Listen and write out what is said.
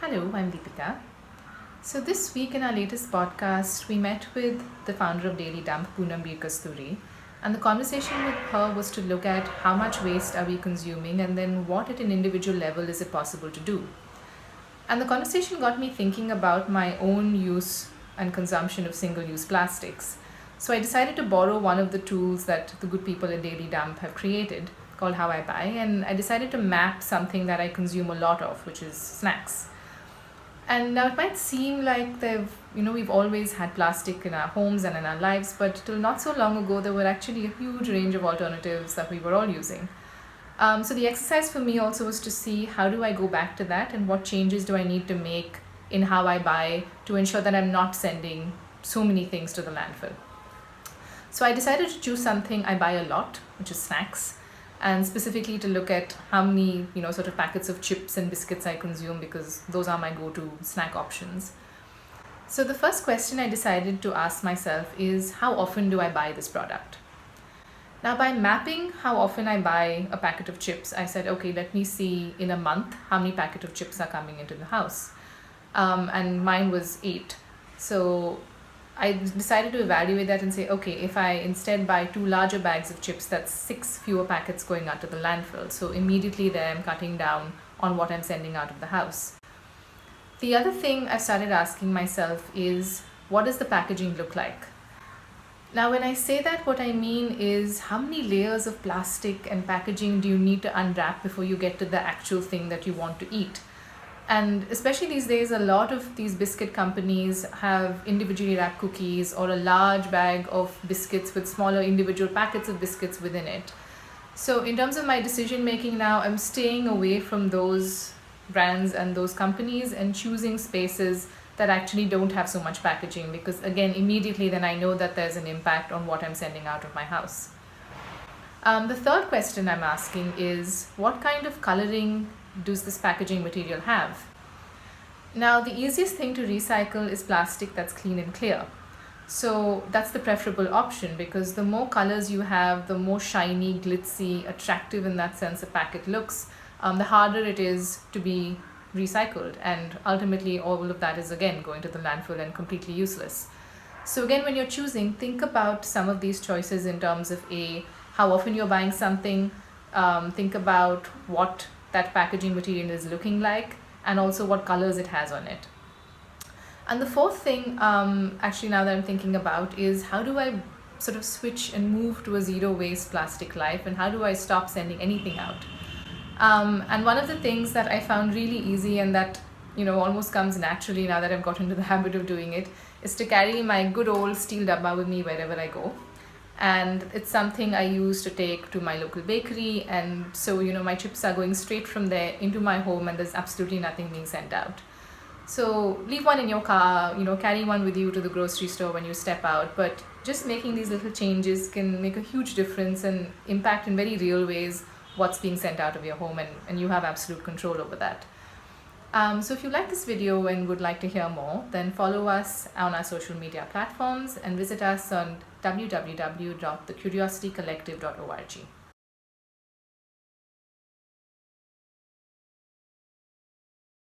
Hello, I'm Deepika. So this week in our latest podcast, we met with the founder of Daily Dump, Curio-city Kasturi, and the conversation with her was to look at how much waste are we consuming and then what at an individual level is it possible to do. And the conversation got me thinking about my own use and consumption of single-use plastics. So I decided to borrow one of the tools that the good people at Daily Dump have created called How I Buy, and I decided to map something that I consume a lot of, which is snacks. And now it might seem like we've always had plastic in our homes and in our lives, but till not so long ago, there were actually a huge range of alternatives that we were all using. So the exercise for me also was to see how do I go back to that and what changes do I need to make in how I buy to ensure that I'm not sending so many things to the landfill. So I decided to choose something I buy a lot, which is snacks, and specifically to look at how many sort of packets of chips and biscuits I consume because those are my go-to snack options. So the first question I decided to ask myself is how often do I buy this product? Now by mapping how often I buy a packet of chips, I said, okay, let me see in a month how many packets of chips are coming into the house. And mine was 8. So I decided to evaluate that and say, okay, if I instead buy 2 larger bags of chips, that's 6 fewer packets going out to the landfill. So immediately there I'm cutting down on what I'm sending out of the house. The other thing I started asking myself is, what does the packaging look like? Now, when I say that, what I mean is how many layers of plastic and packaging do you need to unwrap before you get to the actual thing that you want to eat? And especially these days, a lot of these biscuit companies have individually wrapped cookies or a large bag of biscuits with smaller individual packets of biscuits within it. So in terms of my decision making now, I'm staying away from those brands and those companies and choosing spaces that actually don't have so much packaging because again, immediately then I know that there's an impact on what I'm sending out of my house. The third question I'm asking is, what kind of coloring does this packaging material have? Now, the easiest thing to recycle is plastic that's clean and clear. So that's the preferable option because the more colors you have, the more shiny, glitzy, attractive in that sense a packet looks, the harder it is to be recycled. And ultimately, all of that is again going to the landfill and completely useless. So again, when you're choosing, think about some of these choices in terms of how often you're buying something, think about what that packaging material is looking like, and also what colors it has on it. And the fourth thing, actually now that I'm thinking about, is how do I sort of switch and move to a zero waste plastic life, and how do I stop sending anything out? And one of the things that I found really easy and that almost comes naturally now that I've got into the habit of doing it is to carry my good old steel dabba with me wherever I go. And it's something I use to take to my local bakery, and so my chips are going straight from there into my home and there's absolutely nothing being sent out. So leave one in your car, carry one with you to the grocery store when you step out, but just making these little changes can make a huge difference and impact in very real ways what's being sent out of your home, and you have absolute control over that. So if you like this video and would like to hear more, then follow us on our social media platforms and visit us on www.thecuriositycollective.org.